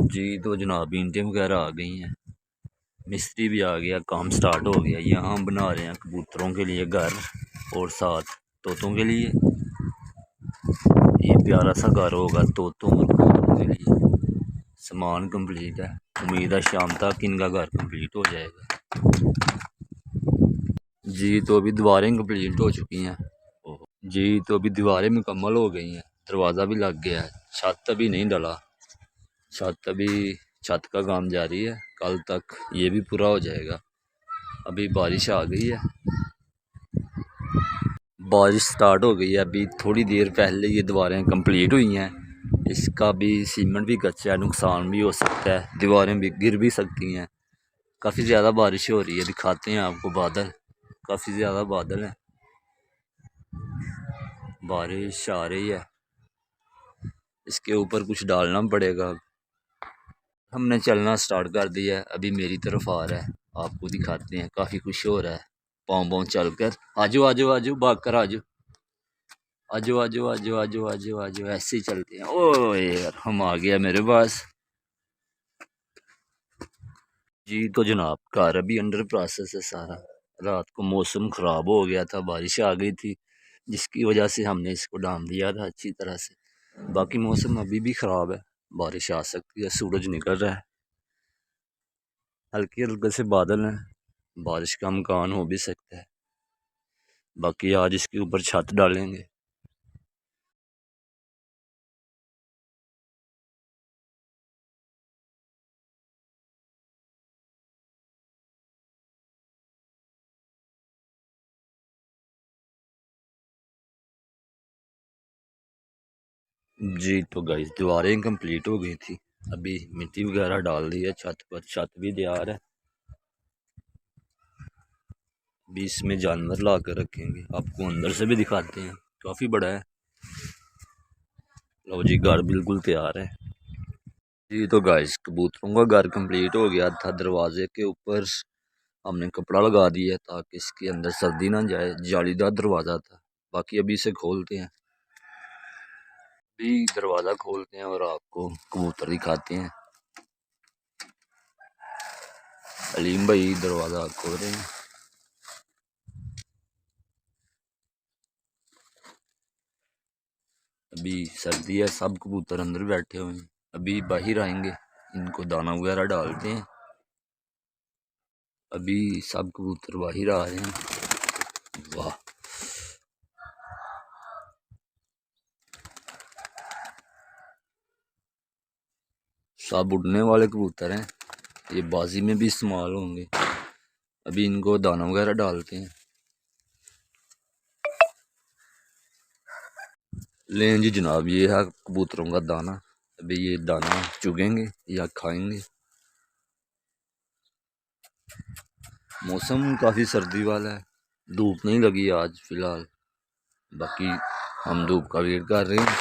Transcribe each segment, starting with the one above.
जी तो जनाब ईंटें वगैरह आ गई हैं, मिस्त्री भी आ गया, काम स्टार्ट हो गया। यहाँ हम बना रहे हैं कबूतरों के लिए घर और साथ तोतों के लिए। ये प्यारा सा घर होगा तोतों और कबूतरों के लिए। सामान कंप्लीट है, उम्मीद है शाम तक इनका घर कंप्लीट हो जाएगा। जी तो अभी दीवारें कंप्लीट हो चुकी हैं। जी तो अभी दीवारें मुकम्मल हो गई हैं, दरवाज़ा भी लग गया है, छत अभी नहीं डला। छत का काम जारी है, कल तक ये भी पूरा हो जाएगा। अभी बारिश आ गई है, बारिश स्टार्ट हो गई है। अभी थोड़ी देर पहले ये दीवारें कंप्लीट हुई हैं। इसका भी सीमेंट भी कच्चा है, नुकसान भी हो सकता है, दीवारें भी गिर भी सकती हैं। काफ़ी ज़्यादा बारिश हो रही है, दिखाते हैं आपको बादल, काफ़ी ज़्यादा बादल है, बारिश आ रही है। इसके ऊपर कुछ डालना पड़ेगा। हमने चलना स्टार्ट कर दिया है, अभी मेरी तरफ आ रहा है, आपको दिखाते हैं। काफ़ी खुश हो रहा है, पाँव पाँव चल कर। आजो आजो आजो, भाग कर आजो आजो आजो आजो आजो आजो आजो, ऐसे ही चलते हैं। ओ यार हम आ गया मेरे पास। जी तो जनाब कार अभी अंडर प्रोसेस है सारा। रात को मौसम ख़राब हो गया था, बारिश आ गई थी, जिसकी वजह से हमने इसको डाल दिया था अच्छी तरह से। बाकी मौसम अभी भी ख़राब है, बारिश आ सकती है, सूरज निकल रहा है, हल्के हल्के से बादल हैं, बारिश का इम्कान हो भी सकता है। बाकी आज इसके ऊपर छत डालेंगे। जी तो गाइस दीवारें कंप्लीट हो गई थी, अभी मिट्टी वगैरह डाल दी है छत पर, छत भी तैयार है। अभी इसमें जानवर ला कर रखेंगे, आपको अंदर से भी दिखाते हैं, काफ़ी बड़ा है। लो जी घर बिल्कुल तैयार है। जी तो गाइस कबूतरों का घर कंप्लीट हो गया था। दरवाजे के ऊपर हमने कपड़ा लगा दिया ताकि इसके अंदर सर्दी ना जाए, जालीदार दरवाज़ा था। बाकी अभी इसे खोलते हैं, अभी दरवाज़ा खोलते हैं और आपको कबूतर दिखाते हैं। अलीम भाई दरवाज़ा खोल रहे हैं। अभी सर्दी है, सब कबूतर अंदर बैठे हुए हैं, अभी बाहर आएंगे, इनको दाना वगैरह डालते हैं। अभी सब कबूतर बाहर आ रहे हैं। वाह सब उड़ने वाले कबूतर हैं, ये बाजी में भी इस्तेमाल होंगे। अभी इनको दाना वगैरह डालते हैं। लें जी जनाब ये है कबूतरों का दाना, अभी ये दाना चुगेंगे या खाएंगे। मौसम काफ़ी सर्दी वाला है, धूप नहीं लगी आज फ़िलहाल। बाकी हम धूप का वेट कर रहे हैं,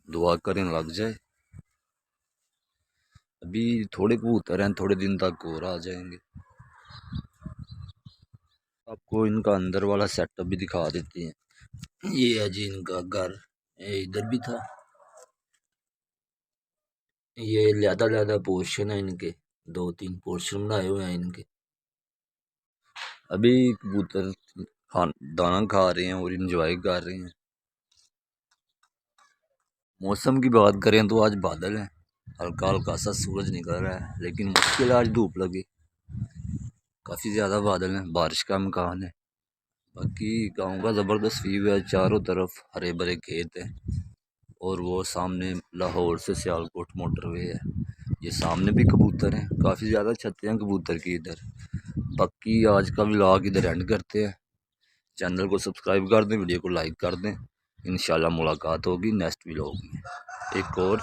दुआ करें लग जाए। अभी थोड़े कबूतर हैं, थोड़े दिन तक और आ जाएंगे। आपको इनका अंदर वाला सेटअप भी दिखा देते हैं। ये है जी इनका घर, ये इधर भी था, ये लहदा पोर्शन है इनके, 2-3 पोर्शन बनाए हुए हैं इनके। अभी कबूतर दाना खा रहे हैं और इंजॉय कर रहे हैं। मौसम की बात करें तो आज बादल है, हल्का हल्का सा सूरज निकल रहा है, लेकिन मुश्किल आज धूप लगी। काफ़ी ज़्यादा बादल हैं, बारिश का इम्कान है। बाकी गांव का ज़बरदस्त व्यू है, चारों तरफ हरे भरे खेत हैं और वो सामने लाहौर से सियालकोट मोटरवे है। ये सामने भी कबूतर हैं, काफ़ी ज़्यादा छतें हैं कबूतर की इधर। बाकी आज का व्लॉग इधर एंड करते हैं। चैनल को सब्सक्राइब कर दें, वीडियो को लाइक कर दें। इंशाल्लाह मुलाकात होगी नेक्स्ट व्लॉग में एक और।